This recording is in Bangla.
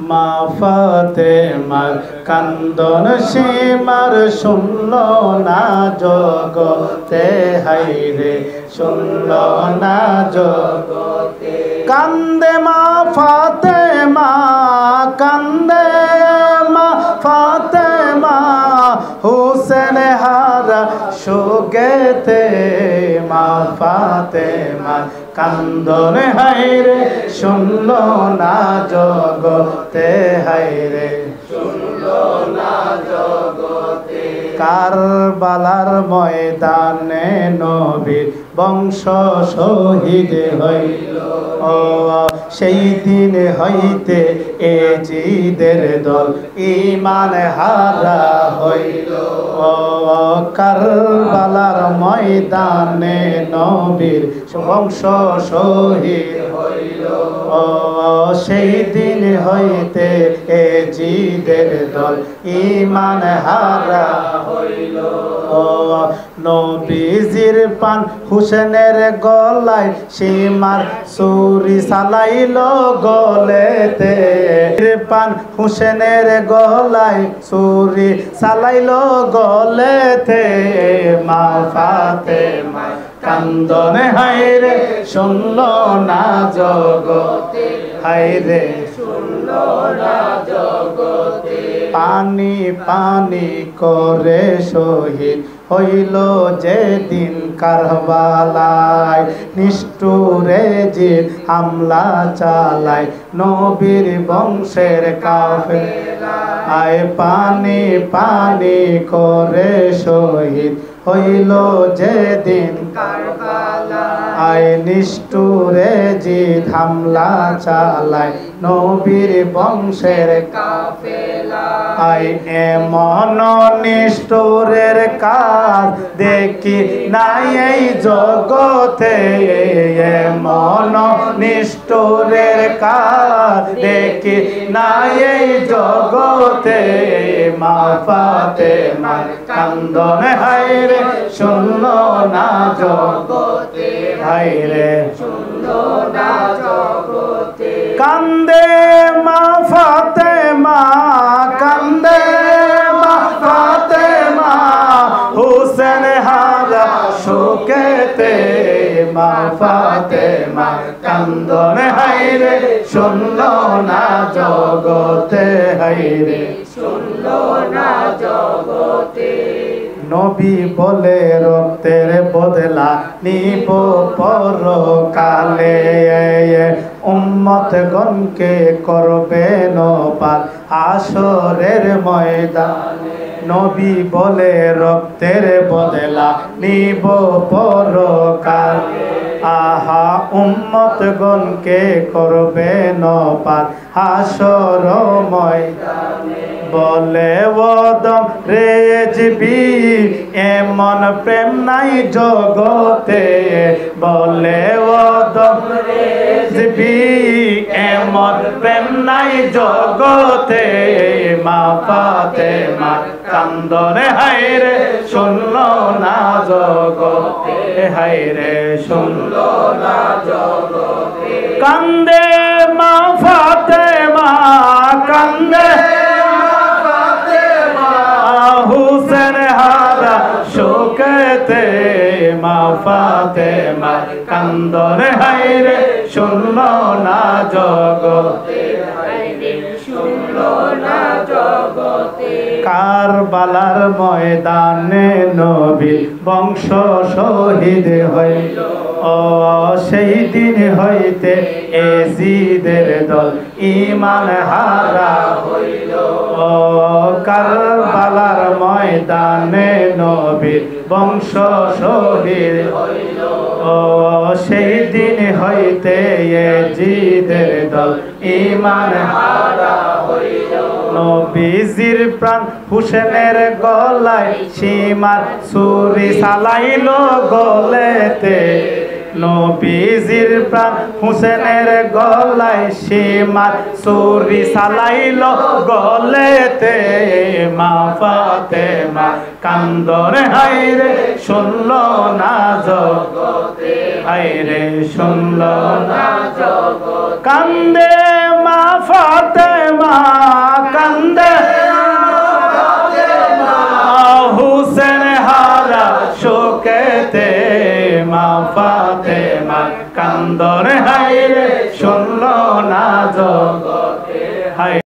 মা ফাতেমার কান্দন সীমার শুনল না জগতে, হায়রে শুনল না জগতে। কান্দে মা ফাতেমা, কান্দে মা ফাতেমা, হুসেন হারা শোকেতে। মা ফাতেমা কান্দন হায়রে শুনল না জগতে, হায়রে শুনল না জগতে। কারবালার ময়দানে নবীর বংশ শহীদ হইল, ও সেই দিন হইতে এ জিদের দল ঈমান হারা হইল। ও কারবালার ময়দানে নবীর বংশ শহীদ হইল, ও সেই দিন হইতে এ জিদের দল ঈমান হারা হইল। ও নবীজির পান হুসেনের গলায় সীমার ছুরি চালাইল গলেতে। পান হুসেনের গলায় ছুরি চালাইল গলেতে। মা ফাতেমা কান্দন হায়রে শুনল না জগতে, হায়রে শুনল না জগতে। পানি পানি করে শহীদ হইল যেদিন কারবালায়, নিষ্ঠুরে জিদ হামলা চালায় নবীর বংশের কাফেলা। আয় পানি পানি করে শহীদ হইল যেদিন কারবালা, আয় নিষ্ঠুরে জিদ হামলা চালায় নবীর বংশের কাফেলা। আয় এমন নিষ্ঠুরের কাজ দেখি নাই এই জগতে, এমন নিষ্ঠুরের কাজ দেখি নাই এই জগতে। মা ফাতেমা কান্দন হায়রে শুনল না জগতে, হায়রে শুনল না জগতে। কান্দে মা ফাতেমা, কান্দে মা ফাতেমা, হুসেন হারা শোকেতে। মা ফাতেমা কান্দন হায়রে শুনল না জগতে, হায়রে শুনল না জগতে। নবী বলে রক্তের বদলা নিব পরকালে, উম্মত গণকে করবে নপাল হাসরের ময়দানে। নবী বলে রক্তের বদলা নিব পরকালে, আহা উম্মত গণকে করবে নপাল হাসর ময়দানে। বলে ওদম রেজবি এমন প্রেম নাই জগতে, বলে ওদম রেজবি এমন প্রেম নাই জগতে। মা ফাতেমা কান্দন হায়রে শুনল না জগতে, হায়রে শুনল না জগতে। কান্দে মা ফাতেমা, কান্দে হুসেন হারা শোকেতে। মা ফাতেমা কান্দন হায়রে শুনল না জগতে, হায়রে শুনল না জগতে। কারবালার ময়দানে নবীর বংশ শহীদ হইল, ও সেই দিন হইতে এ জিদের দল ঈমান হারা হইল। ও কারবালার ময়দানে নবীর বংশ শহীদ হইল, ও সেই দিন হইতে এ জিদের দল ঈমান হারা হইল। নবীজির প্রাণ হুসেনের গলায় সীমার ছুরি চালাইল গলেতে। নবীজির প্রাণ হুসেনের গলায় সীমার ছুরি চালাইল গলেতে। মা ফাতেমা কান্দন হায়রে শুনল না জগতে, হায়রে শুনল না জগতে। কান্দে মা ফাতেমা শোকেতে মা ফাতেমার কান্দরে হায়রে শুনলো না জগতে হায়